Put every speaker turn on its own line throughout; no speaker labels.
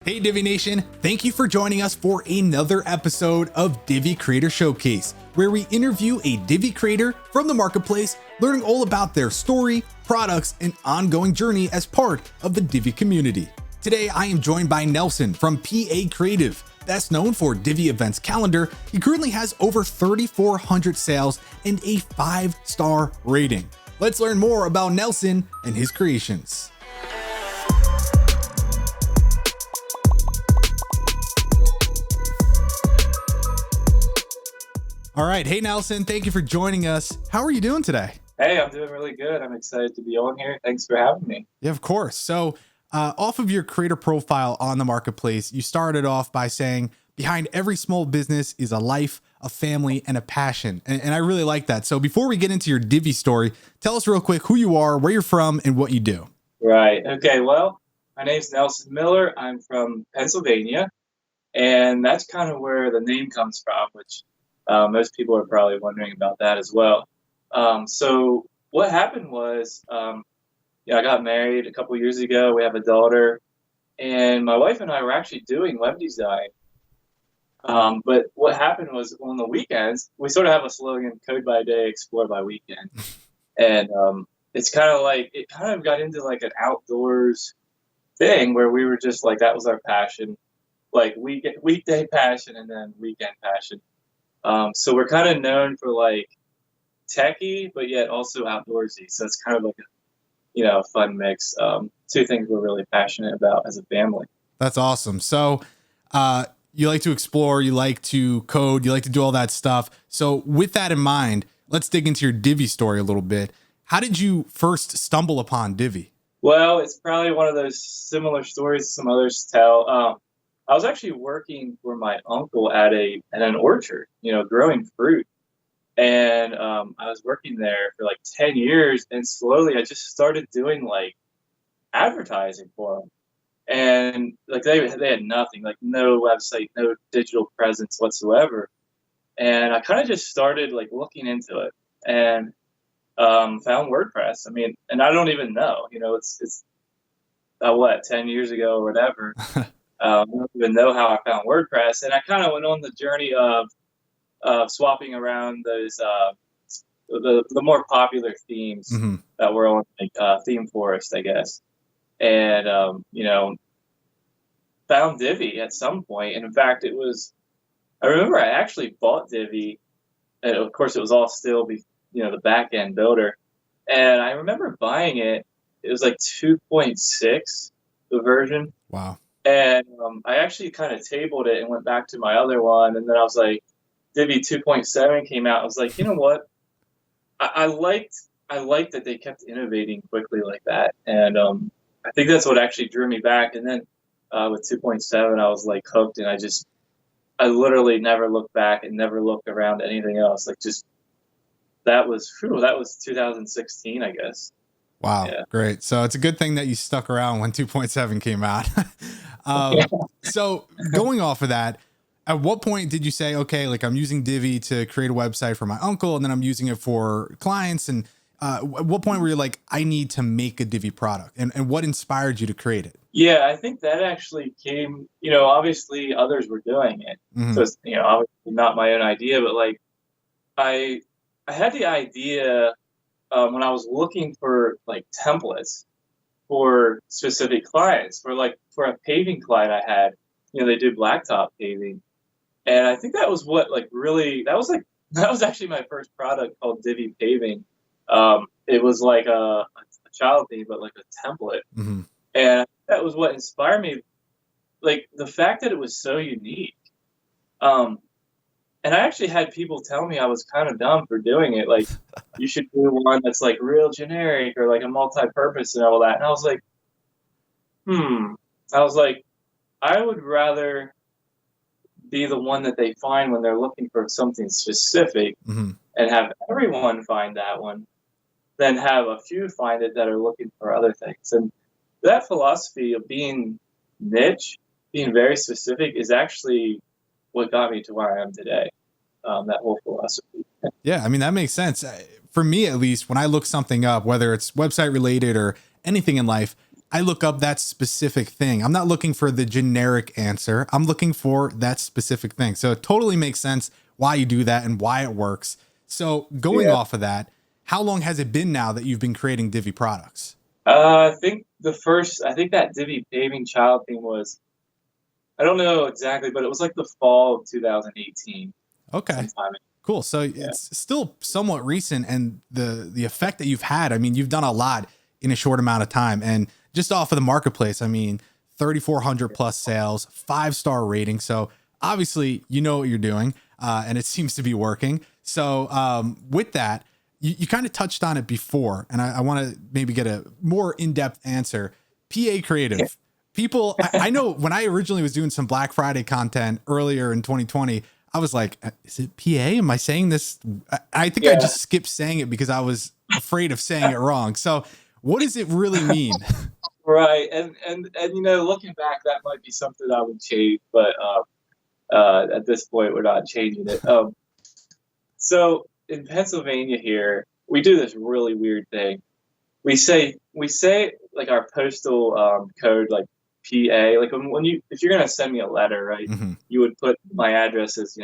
Hey Divi Nation, thank you for joining us for another episode of Divi Creator Showcase, where we interview a Divi creator from the marketplace, learning all about their story, products, and ongoing journey as part of the Divi community. Today, I am joined by Nelson from PA Creative. Best known for Divi Events Calendar, he currently has over 3,400 sales and a 5-star rating. Let's learn more about Nelson and his creations. All right. Hey, Nelson, thank you for joining us. How are you doing today?
Hey, I'm doing really good. I'm excited to be on here. Thanks for having me.
Yeah, of course. So off of your creator profile on the marketplace, you started off by saying, behind every small business is a life, a family, and a passion. And I really like that. So before we get into your Divi story, tell us real quick who you are, where you're from, and what you do.
Right. Okay. Well, my name's Nelson Miller. I'm from Pennsylvania. And that's kind of where the name comes from, which most people are probably wondering about that as well. So what happened was, I got married a couple years ago. We have a daughter, and my wife and I were actually doing web design. But what happened was on the weekends, we sort of have a slogan, code by day, explore by weekend. And it's kind of like, it kind of got into like an outdoors thing where we were just like, that was our passion, like weekday passion and then weekend passion. So we're kind of known for like techie, but yet also outdoorsy. So it's kind of like a fun mix. Two things we're really passionate about as a family.
That's awesome. So you like to explore, you like to code, you like to do all that stuff. So with that in mind, let's dig into your Divi story a little bit. How did you first stumble upon Divi?
Well, it's probably one of those similar stories some others tell. I was actually working for my uncle at an orchard, growing fruit. And I was working there for like 10 years, and slowly I just started doing like advertising for them. And like they had nothing, like no website, no digital presence whatsoever. And I kind of just started like looking into it and found WordPress. I mean, and I don't even know, it's 10 years ago or whatever. I don't even know how I found WordPress. And I kind of went on the journey of swapping around those the more popular themes that were on like Theme Forest, I guess. And found Divi at some point. And in fact, I remember I actually bought Divi, and of course it was all still the back end builder. And I remember buying it. It was like 2.6, the version.
Wow.
And I actually kind of tabled it and went back to my other one. And then I was like, Divi 2.7 came out. I was like, you know what? I liked that they kept innovating quickly like that. And I think that's what actually drew me back. And then with 2.7, I was like hooked, and I literally never looked back and never looked around anything else. Like that was 2016, I guess.
Wow. Yeah. Great. So it's a good thing that you stuck around when 2.7 came out. So going off of that, at what point did you say, okay, like I'm using Divi to create a website for my uncle, and then I'm using it for clients? And at what point were you like, I need to make a Divi product? And what inspired you to create it?
Yeah, I think that actually came, obviously others were doing it. Mm-hmm. So it's, obviously not my own idea, but like I had the idea when I was looking for like templates for specific clients, for a paving client I had, they do blacktop paving. And I think that was what like really, that was actually my first product called Divi Paving. It was like a child theme, but like a template. Mm-hmm. And that was what inspired me. Like the fact that it was so unique. And I actually had people tell me I was kind of dumb for doing it. Like, you should do one that's like real generic or like a multi-purpose and all that. And I was like, I would rather be the one that they find when they're looking for something specific and have everyone find that one than have a few find it that are looking for other things. And that philosophy of being niche, being very specific, is actually what got me to where I am today. That whole philosophy.
Yeah, I mean, that makes sense. For me, at least, when I look something up, whether it's website related or anything in life, I look up that specific thing. I'm not looking for the generic answer. I'm looking for that specific thing. So it totally makes sense why you do that and why it works. So going
Yeah.
off of that, how long has it been now that you've been creating Divi products?
I think that Divi paving child thing was, I don't know exactly, but it was like the fall of 2018
Okay.
sometime.
Cool. So
Yeah.
it's still somewhat recent, and the effect that you've had, I mean, you've done a lot in a short amount of time. And just off of the marketplace, I mean, 3,400 plus sales, 5-star rating. So obviously you know what you're doing, and it seems to be working. So with that, you kind of touched on it before, and I want to maybe get a more in-depth answer. PA creative. People, I know when I originally was doing some Black Friday content earlier in 2020, I was like, is it PA? Am I saying this? I think I
Yeah.
just skipped saying it because I was afraid of saying it wrong. So what does it really mean?
Right. And looking back, that might be something I would change, but at this point, we're not changing it. So in Pennsylvania here, we do this really weird thing. We say like our postal code, like PA, like if you're gonna send me a letter, right,
Hmm.
you would put my address as,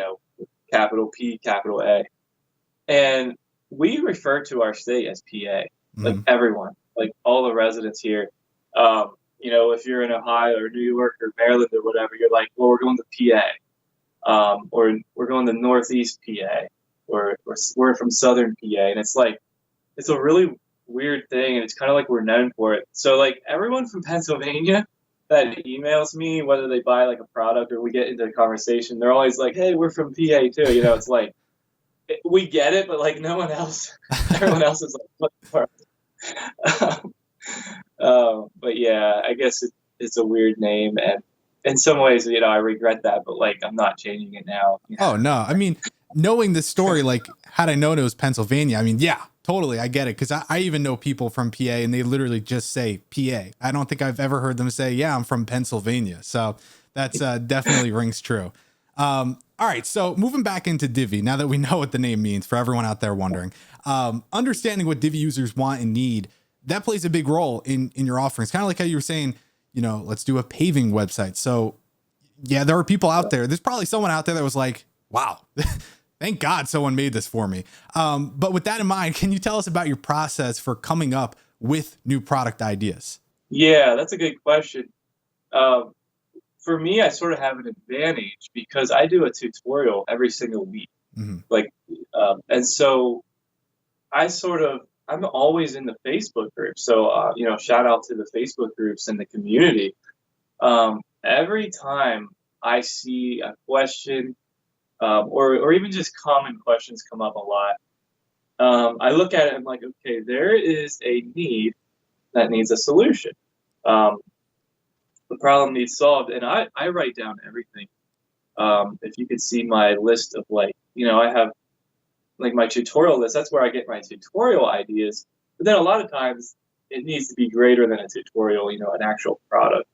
capital P, capital A, and we refer to our state as PA, like
Hmm.
everyone, like all the residents here. If you're in Ohio or New York or Maryland or whatever, you're like, well, we're going to PA, or we're going to Northeast PA, or we're from Southern PA, and it's like, it's a really weird thing, and it's kind of like we're known for it. So like everyone from Pennsylvania that emails me, whether they buy like a product or we get into a conversation, they're always like, "Hey, we're from PA too." It's like we get it, but like no one else, everyone else is like, "What the fuck?" But yeah, I guess it's a weird name, and in some ways, I regret that, but like I'm not changing it now.
Oh no. I mean, knowing the story, like had I known it was Pennsylvania, I mean, yeah, totally. I get it. Cause I even know people from PA and they literally just say PA. I don't think I've ever heard them say, yeah, I'm from Pennsylvania. So that's definitely rings true. All right. So moving back into Divi, now that we know what the name means for everyone out there wondering, understanding what Divi users want and need, that plays a big role in your offerings. Kind of like how you were saying, let's do a paving website. So yeah, there are people out there. There's probably someone out there that was like, wow, thank God someone made this for me. But with that in mind, can you tell us about your process for coming up with new product ideas?
Yeah, that's a good question. Um, for me, I sort of have an advantage because I do a tutorial every single week.
Hmm.
Like, and so I'm always in the Facebook group. So, shout out to the Facebook groups and the community. Every time I see a question, or even just common questions come up a lot, I look at it and I'm like, okay, there is a need that needs a solution. Um, the problem needs solved, and I write down everything. If you could see my list of I have like my tutorial list. That's where I get my tutorial ideas. But then a lot of times it needs to be greater than a tutorial. An actual product.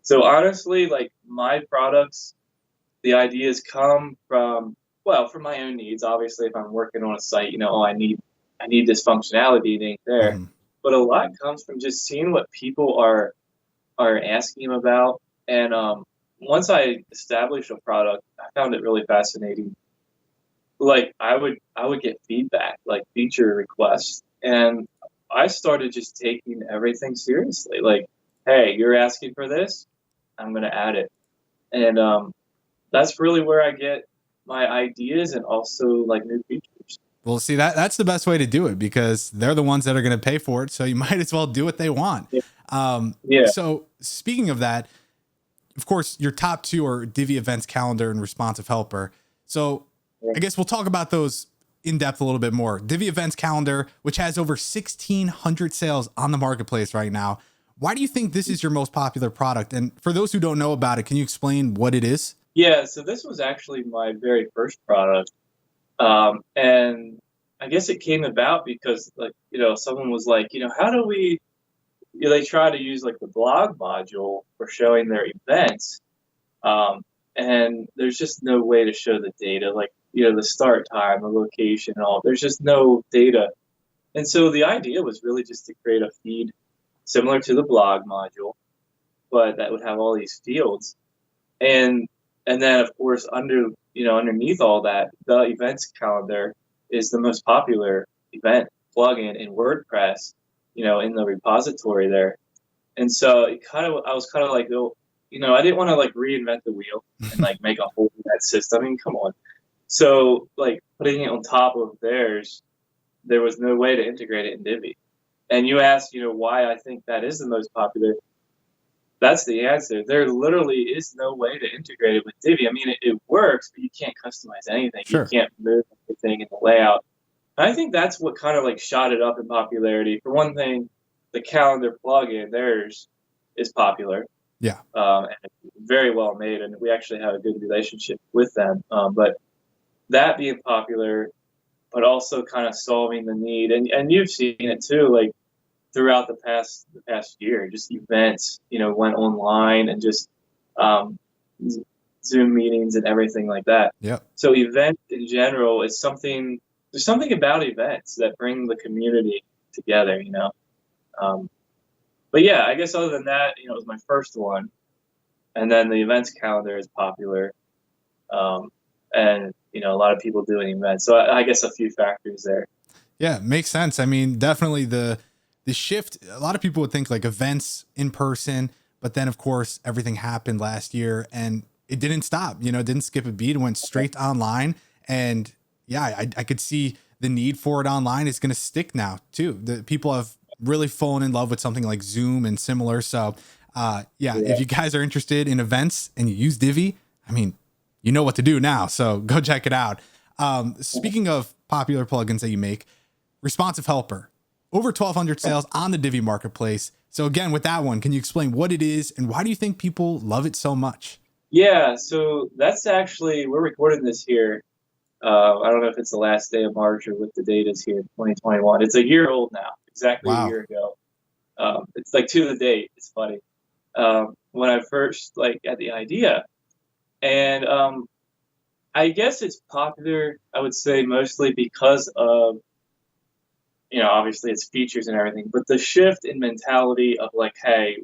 So honestly, like my products, the ideas come from, well, from my own needs. Obviously, if I'm working on a site, I need this functionality, it ain't there.
Hmm.
But a lot comes from just seeing what people are asking about. And once I established a product, I found it really fascinating. Like I would get feedback, like feature requests, and I started just taking everything seriously. Like, hey, you're asking for this, I'm gonna add it, and that's really where I get my ideas and also like new features.
Well, see, that's the best way to do it because they're the ones that are going to pay for it. So you might as well do what they want.
Yeah. Yeah.
So speaking of that, of course, your top two are Divi Events Calendar and Responsive Helper. So I guess we'll talk about those in depth a little bit more. Divi Events Calendar, which has over 1,600 sales on the marketplace right now. Why do you think this is your most popular product? And for those who don't know about it, can you explain what it is?
Yeah, so this was actually my very first product. And I guess it came about because someone was like, how do we, they try to use like the blog module for showing their events. And there's just no way to show the data, like, the start time, the location, and all. There's just no data. And so the idea was really just to create a feed similar to the blog module, but that would have all these fields. And then of course underneath all that, the events calendar is the most popular event plugin in WordPress, in the repository there. And so I was kind of like, oh, I didn't want to like reinvent the wheel and like make a whole event system. I mean, come on. So like putting it on top of theirs, there was no way to integrate it in Divi. And you asked, why I think that is the most popular. That's the answer. There literally is no way to integrate it with Divi. I mean, it works, but you can't customize anything.
Sure.
You can't move anything in the layout. And I think that's what kind of like shot it up in popularity. For one thing, the calendar plugin, theirs, is popular.
Yeah.
And it's very well made, and we actually have a good relationship with them. But that being popular, but also kind of solving the need, and you've seen it too, like throughout the past year, just events, went online and just Zoom meetings and everything like that.
Yeah.
So events in general is something. There's something about events that bring the community together, But yeah, I guess other than that, it was my first one, and then the events calendar is popular, and a lot of people doing events. So I guess a few factors there.
Yeah, makes sense. I mean, definitely the shift. A lot of people would think like events in person, but then of course everything happened last year, and it didn't stop. It didn't skip a beat. It went straight to online, and yeah, I could see the need for it online is going to stick now too. The people have really fallen in love with something like Zoom and similar. So if you guys are interested in events and you use Divi, I mean, you know what to do now. So go check it out. Speaking of popular plugins that you make, Responsive Helper, over 1,200 sales on the Divi Marketplace. So again, with that one, can you explain what it is and why do you think people love it so much?
Yeah, so that's actually, we're recording this here. I don't know if it's the last day of March or what the date is here, 2021. It's a year old now, exactly
Wow.
a year ago. It's like to the date. It's funny. When I first had the idea, and I guess it's popular, I would say mostly because of, obviously its features and everything, but the shift in mentality of like, hey,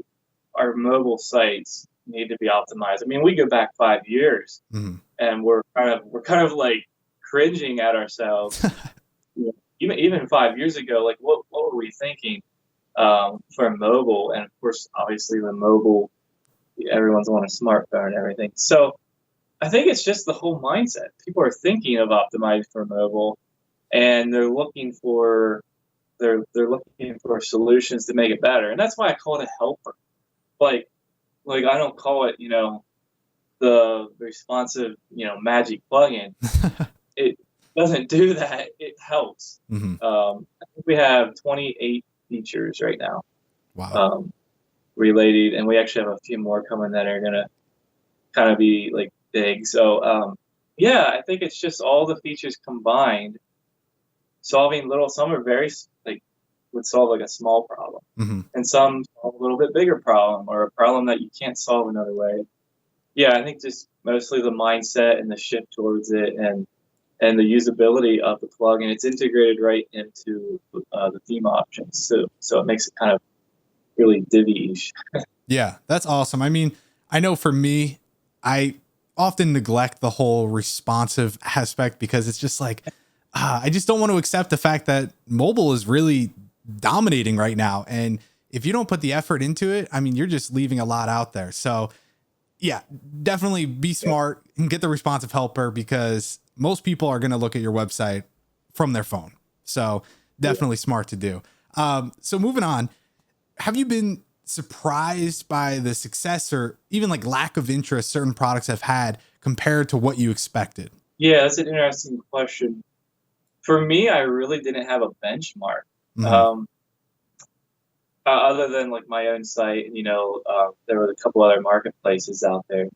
our mobile sites need to be optimized. I mean, we go back 5 years, and we're kind of like cringing at ourselves. Even 5 years ago, like what were we thinking for mobile? And of course, obviously the mobile, everyone's on a smartphone and everything. So I think it's just the whole mindset. People are thinking of optimizing for mobile, and they're looking for solutions to make it better. And that's why I call it a helper. Like I don't call it, the responsive, magic plugin. It doesn't do that. It helps. I think we have 28 features right now.
Wow.
Related, and we actually have a few more coming that are gonna kind of be like big. So I think it's just all the features combined, solving some are very would solve like a small problem, and some solve a little bit bigger problem or a problem that you can't solve another way. Yeah, I think just mostly the mindset and the shift towards it, and the usability of the plugin. It's integrated right into the theme options, so it makes it kind of really Divi-ish.
Yeah, that's awesome. I mean, I know for me, I often neglect the whole responsive aspect because it's just like, I just don't want to accept the fact that mobile is really dominating right now. And if you don't put the effort into it, I mean, you're just leaving a lot out there. So yeah, definitely be smart and get the responsive helper, because most people are going to look at your website from their phone. So definitely smart to do. So moving on, have you been surprised by the success or even like lack of interest certain products have had compared to what you expected?
Yeah, that's an interesting question. For me, I really didn't have a benchmark. Other than like my own site, there were a couple other marketplaces out there.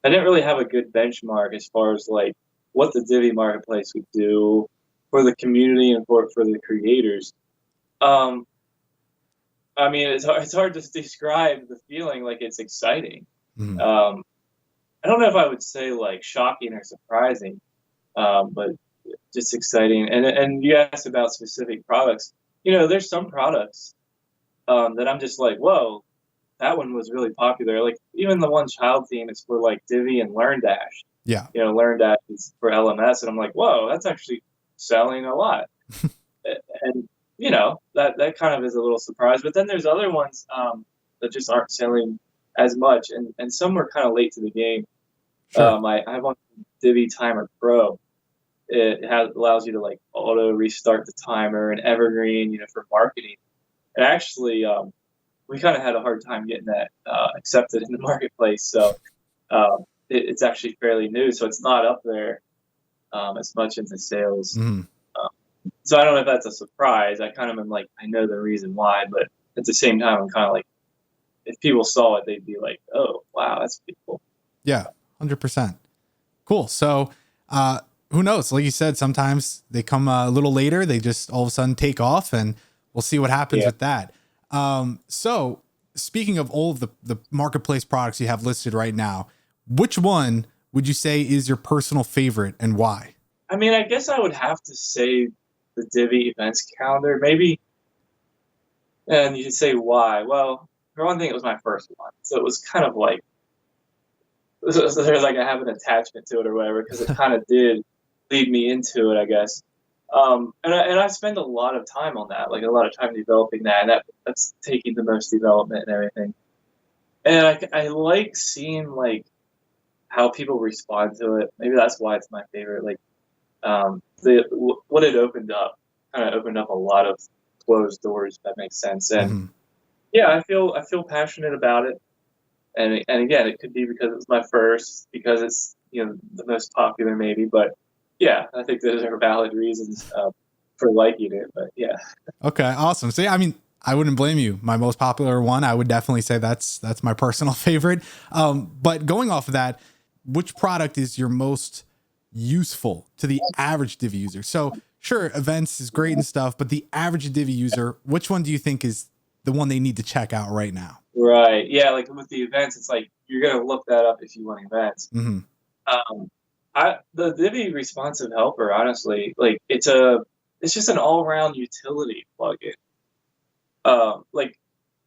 I didn't really have a good benchmark as far as like what the Divi Marketplace would do for the community and for the creators. I mean, it's hard to describe the feeling. Like, it's exciting. I don't know if I would say like shocking or surprising, but just exciting. And you asked about specific products. There's some products that I'm just like, whoa, that one was really popular. Like even the one child theme is for like Divi and LearnDash.
Yeah.
LearnDash is for LMS, and I'm like, whoa, that's actually selling a lot. And that kind of is a little surprise. But then there's other ones that just aren't selling as much, and some were kind of late to the game.
Sure.
I have one Divi Timer Pro. It allows you to like auto restart the timer and evergreen, for marketing. And actually, we kind of had a hard time getting that accepted in the marketplace. So it's actually fairly new, so it's not up there as much into sales.
Mm.
So I don't know if that's a surprise. I kind of am like, I know the reason why, but at the same time, I'm kind of like, if people saw it, they'd be like, oh, wow, that's pretty cool.
Yeah, 100%. Cool. So who knows? Like you said, sometimes they come a little later. They just all of a sudden take off, and we'll see what happens with that. So speaking of all of the marketplace products you have listed right now, which one would you say is your personal favorite and why?
I mean, I guess I would have to say the Divi events calendar, maybe. And you say why? Well, for one thing, it was my first one, so it was kind of like there's like I have an attachment to it or whatever, because it kind of did lead me into it, I guess. And I spend a lot of time on that, like a lot of time developing that, and that's taking the most development and everything. And I like seeing like how people respond to it. Maybe that's why it's my favorite. Like what it opened up kind of opened up a lot of closed doors, if that makes sense. And yeah, I feel passionate about it. And again, it could be because it's my first, because it's the most popular maybe, but yeah, I think those are valid reasons for liking it. But yeah.
Okay, awesome. So yeah, I mean, I wouldn't blame you. My most popular one, I would definitely say that's my personal favorite. But going off of that, which product is your most useful to the average Divi user? So sure, events is great and stuff, but the average Divi user, which one do you think is the one they need to check out right now?
Right. Yeah. Like with the events, it's like you're gonna look that up if you want events.
Mm-hmm.
The Divi Responsive Helper, honestly, like it's just an all-around utility plugin. Like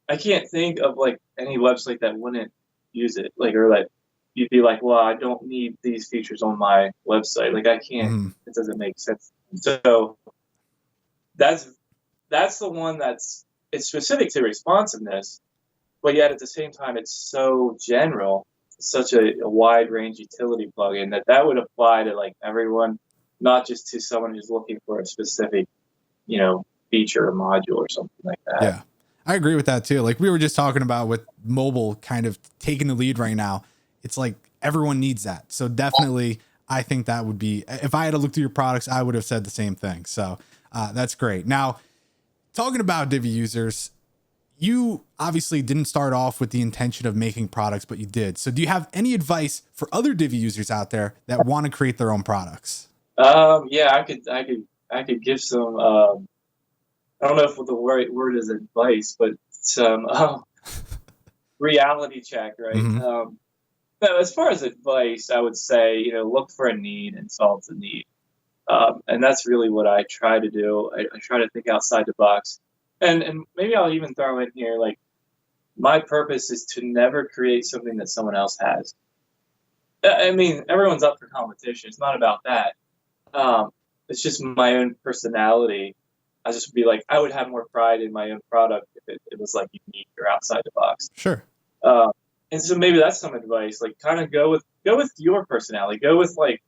I can't think of like any website that wouldn't use it, like, or that you'd be like, well, I don't need these features on my website. Like I can't. It doesn't make sense. So that's the one it's specific to responsiveness, but yet at the same time, it's so general, such a wide range utility plugin that would apply to like everyone, not just to someone who's looking for a specific, feature or module or something like that.
Yeah, I agree with that too. Like we were just talking about with mobile kind of taking the lead right now. It's like everyone needs that. So definitely, I think that would be, if I had to look through your products, I would have said the same thing. So that's great. Now, talking about Divi users, you obviously didn't start off with the intention of making products, but you did. So do you have any advice for other Divi users out there that want to create their own products?
Yeah, I could give some, I don't know if the right word is advice, but some reality check, right?
Mm-hmm.
So as far as advice, I would say, look for a need and solve the need. And that's really what I try to do. I try to think outside the box. And maybe I'll even throw in here, like, my purpose is to never create something that someone else has. I mean, everyone's up for competition. It's not about that. It's just my own personality. I just would be like, I would have more pride in my own product if it was like unique or outside the box.
Sure.
And so maybe that's some advice. Like, kind of go with your personality. Go with like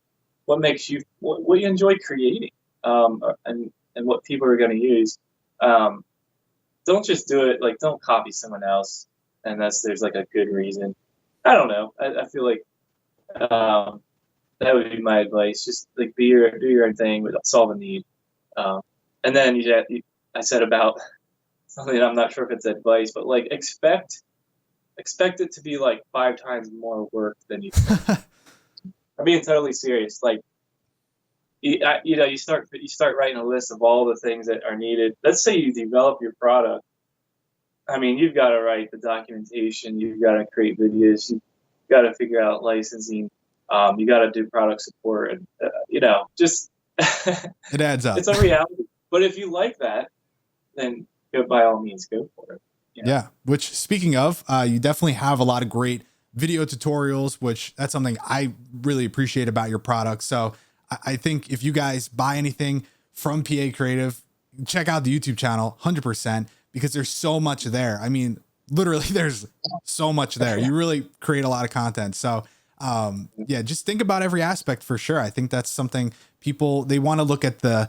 what makes you what you enjoy creating, and what people are going to use. Don't just do it, like, don't copy someone else unless there's like a good reason. I don't know. I feel like that would be my advice. Just like do your own thing, but solve a need. And then I said about something, I'm not sure if it's advice, but like expect it to be like 5 times more work than you think. I'm being totally serious. Like, you start writing a list of all the things that are needed. Let's say you develop your product. I mean, you've got to write the documentation. You've got to create videos. You've got to figure out licensing. You got to do product support, and just
it adds up.
It's a reality. But if you like that, then by all means, go for it.
Yeah. Which, speaking of, you definitely have a lot of great video tutorials, which that's something I really appreciate about your product. So I think if you guys buy anything from PA Creative, check out the YouTube channel 100%, because there's so much there. I mean, literally there's so much there. You really create a lot of content. So yeah, just think about every aspect for sure. I think that's something people, they want to look at the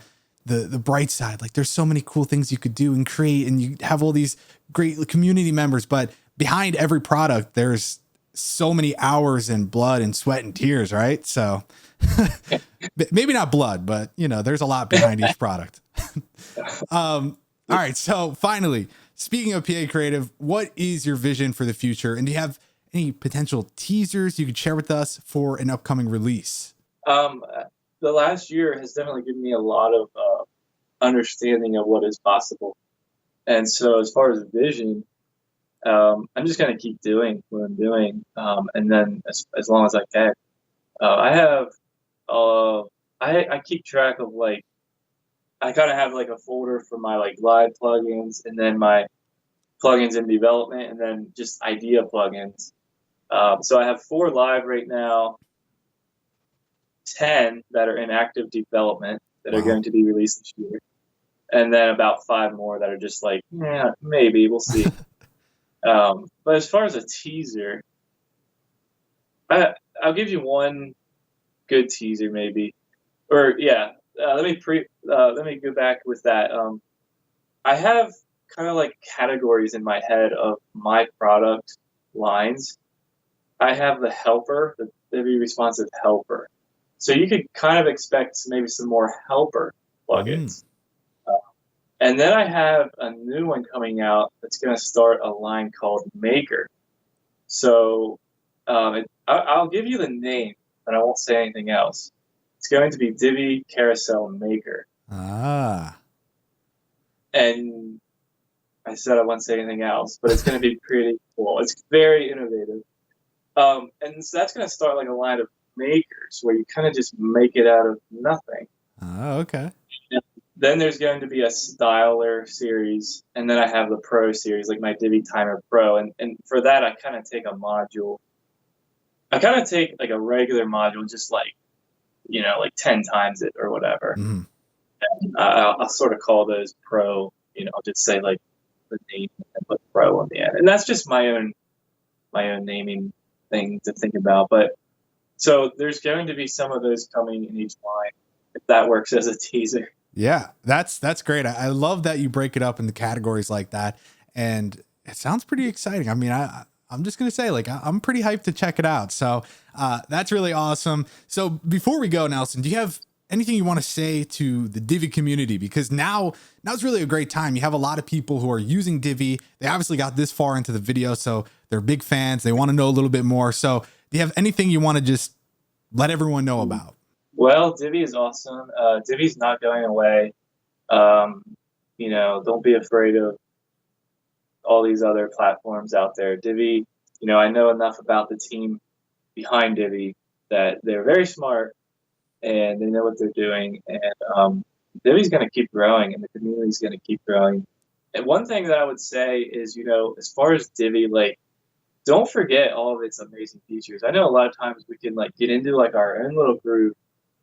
bright side. Like, there's so many cool things you could do and create, and you have all these great community members, but behind every product, there's so many hours and blood and sweat and tears. Right. So maybe not blood, but you know, there's a lot behind each product. All right. So finally, speaking of PA Creative, what is your vision for the future? And do you have any potential teasers you could share with us for an upcoming release?
The last year has definitely given me a lot of understanding of what is possible. And so as far as vision, I'm just going to keep doing what I'm doing. And then as long as I can, I keep track of, like, I kind of have like a folder for my like live plugins, and then my plugins in development, and then just idea plugins. So I have 4 live right now, 10 that are in active development that are going to be released this year, and then about 5 more that are just like, yeah, maybe we'll see. But as far as a teaser, I'll give you one good teaser, maybe, or yeah. Let me go back with that. I have kind of like categories in my head of my product lines. I have the helper, the Divi responsive helper. So you could kind of expect maybe some more helper plugins. And then I have a new one coming out that's going to start a line called Maker. So I'll give you the name, but I won't say anything else. It's going to be Divi Carousel Maker. And I said I won't say anything else, but it's going to be pretty cool. It's very innovative. And so that's going to start like a line of makers where you kind of just make it out of nothing.
Okay.
And then there's going to be a styler series, and then I have the pro series, like my Divi Timer Pro. And for that, I kind of take a module. I kind of take like a regular module, just like, you know, like 10 times it or whatever. And I'll sort of call those pro, you know, I'll just say like the name and put pro on the end. And that's just my own naming thing to think about. But so there's going to be some of those coming in each line, if that works as a teaser.
Yeah, that's great. I love that you break it up into categories like that. And it sounds pretty exciting. I mean, I'm just going to say, like, I'm pretty hyped to check it out. So that's really awesome. So before we go, Nelson, do you have anything you want to say to the Divi community? Because now's really a great time. You have a lot of people who are using Divi. They obviously got this far into the video, so they're big fans. They want to know a little bit more. So do you have anything you want to just let everyone know about?
Well, Divi is awesome. Divi's not going away. You know, don't be afraid of all these other platforms out there. Divi, you know, I know enough about the team behind Divi that they're very smart and they know what they're doing. And Divi's going to keep growing, and the community's going to keep growing. And one thing that I would say is, you know, as far as Divi, like, don't forget all of its amazing features. I know a lot of times we can like get into like our own little groove.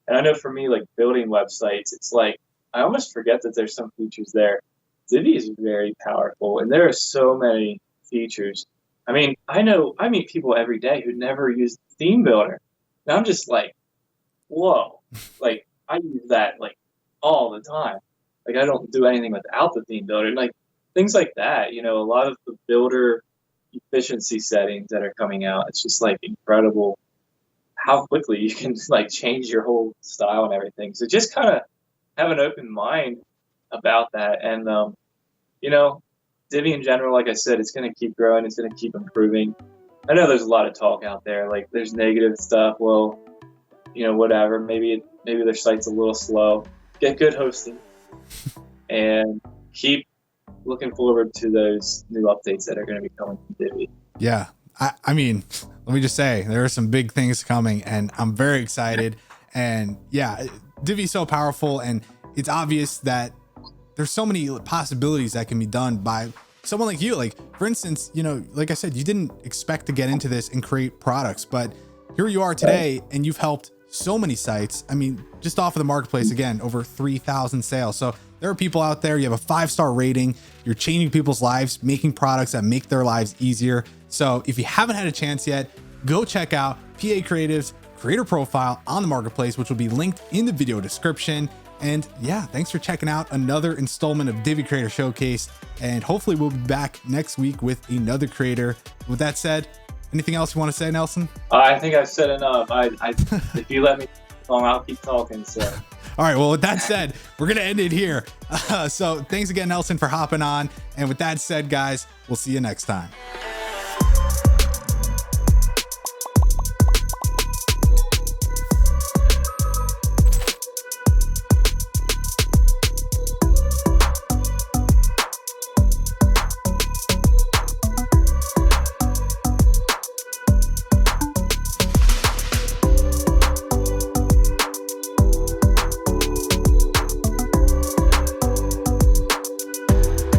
And I know for me, like building websites, it's like I almost forget that there's some features there. Divi is very powerful, and there are so many features. I mean, I meet people every day who never use theme builder. And I'm just like, whoa, like I use that like all the time. Like I don't do anything without the theme builder. Like things like that, you know, a lot of the builder efficiency settings that are coming out, it's just like incredible how quickly you can like change your whole style and everything. So just kind of have an open mind about that. And, you know, Divi in general, like I said, it's going to keep growing. It's going to keep improving. I know there's a lot of talk out there. Like there's negative stuff. Well, you know, whatever, maybe their site's a little slow. Get good hosting and keep looking forward to those new updates that are going to be coming from Divi.
Yeah. I mean, let me just say there are some big things coming, and I'm very excited. And yeah, Divi's so powerful, and it's obvious that there's so many possibilities that can be done by someone like you, like for instance, you know, like I said, you didn't expect to get into this and create products, but here you are today, and you've helped so many sites. I mean, just off of the marketplace, again, over 3,000 sales. So there are people out there, you have a 5-star rating, you're changing people's lives, making products that make their lives easier. So if you haven't had a chance yet, go check out PA Creative's creator profile on the marketplace, which will be linked in the video description. And yeah, thanks for checking out another installment of Divi Creator Showcase. And hopefully we'll be back next week with another creator. With that said, anything else you want to say, Nelson?
I think I've said enough. If you let me long, I'll keep talking. So.
All right. Well, with that said, we're going to end it here. So thanks again, Nelson, for hopping on. And with that said, guys, we'll see you next time.